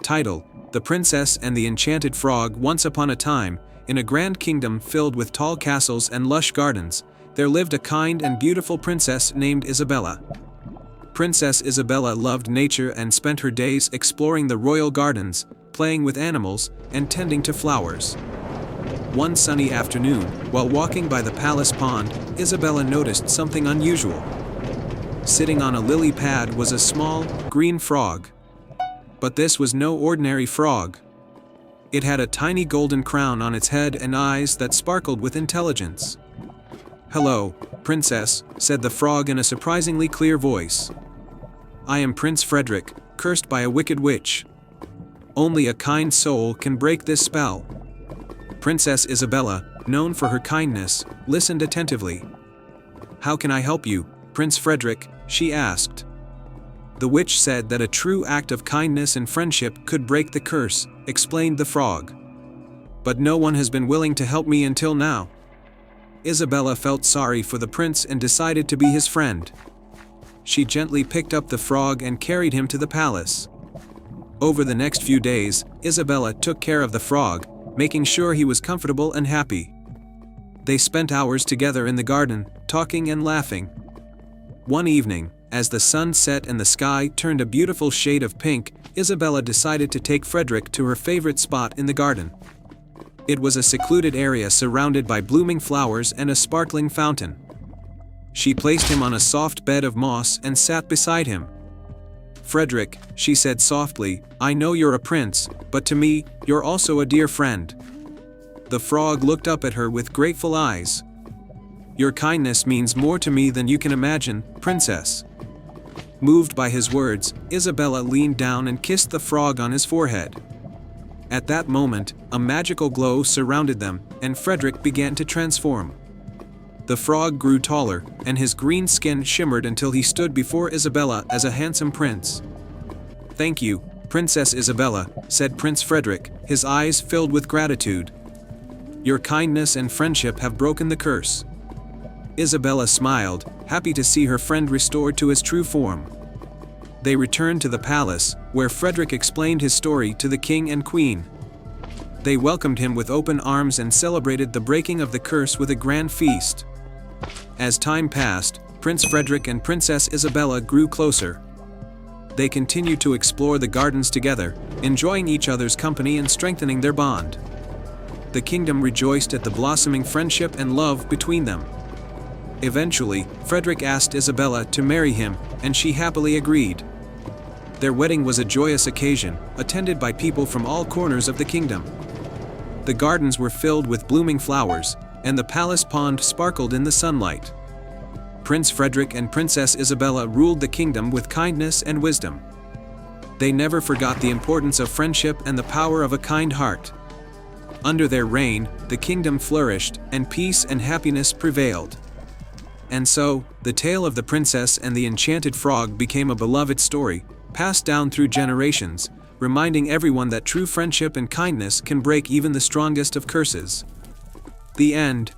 Title: The Princess and the Enchanted Frog. Once upon a time, in a grand kingdom filled with tall castles and lush gardens, there lived a kind and beautiful princess named Isabella. Princess Isabella loved nature and spent her days exploring the royal gardens, playing with animals, and tending to flowers. One sunny afternoon, while walking by the palace pond, Isabella noticed something unusual. Sitting on a lily pad was a small, green frog. But this was no ordinary frog. It had a tiny golden crown on its head and eyes that sparkled with intelligence. "Hello, Princess," said the frog in a surprisingly clear voice. "I am Prince Frederick, cursed by a wicked witch. Only a kind soul can break this spell." Princess Isabella, known for her kindness, listened attentively. "How can I help you, Prince Frederick?" she asked. "The witch said that a true act of kindness and friendship could break the curse," explained the frog. "But no one has been willing to help me until now." Isabella felt sorry for the prince and decided to be his friend. She gently picked up the frog and carried him to the palace. Over the next few days, Isabella took care of the frog, making sure he was comfortable and happy. They spent hours together in the garden, talking and laughing. One evening, as the sun set and the sky turned a beautiful shade of pink, Isabella decided to take Frederick to her favorite spot in the garden. It was a secluded area surrounded by blooming flowers and a sparkling fountain. She placed him on a soft bed of moss and sat beside him. "Frederick," she said softly, "I know you're a prince, but to me, you're also a dear friend." The frog looked up at her with grateful eyes. "Your kindness means more to me than you can imagine, Princess." Moved by his words, Isabella leaned down and kissed the frog on his forehead. At that moment, a magical glow surrounded them, and Frederick began to transform. The frog grew taller, and his green skin shimmered until he stood before Isabella as a handsome prince. "Thank you, Princess Isabella," said Prince Frederick, his eyes filled with gratitude. "Your kindness and friendship have broken the curse." Isabella smiled, happy to see her friend restored to his true form. They returned to the palace, where Frederick explained his story to the king and queen. They welcomed him with open arms and celebrated the breaking of the curse with a grand feast. As time passed, Prince Frederick and Princess Isabella grew closer. They continued to explore the gardens together, enjoying each other's company and strengthening their bond. The kingdom rejoiced at the blossoming friendship and love between them. Eventually, Frederick asked Isabella to marry him, and she happily agreed. Their wedding was a joyous occasion, attended by people from all corners of the kingdom. The gardens were filled with blooming flowers, and the palace pond sparkled in the sunlight. Prince Frederick and Princess Isabella ruled the kingdom with kindness and wisdom. They never forgot the importance of friendship and the power of a kind heart. Under their reign, the kingdom flourished, and peace and happiness prevailed. And so, the tale of the princess and the enchanted frog became a beloved story, passed down through generations, reminding everyone that true friendship and kindness can break even the strongest of curses. The end.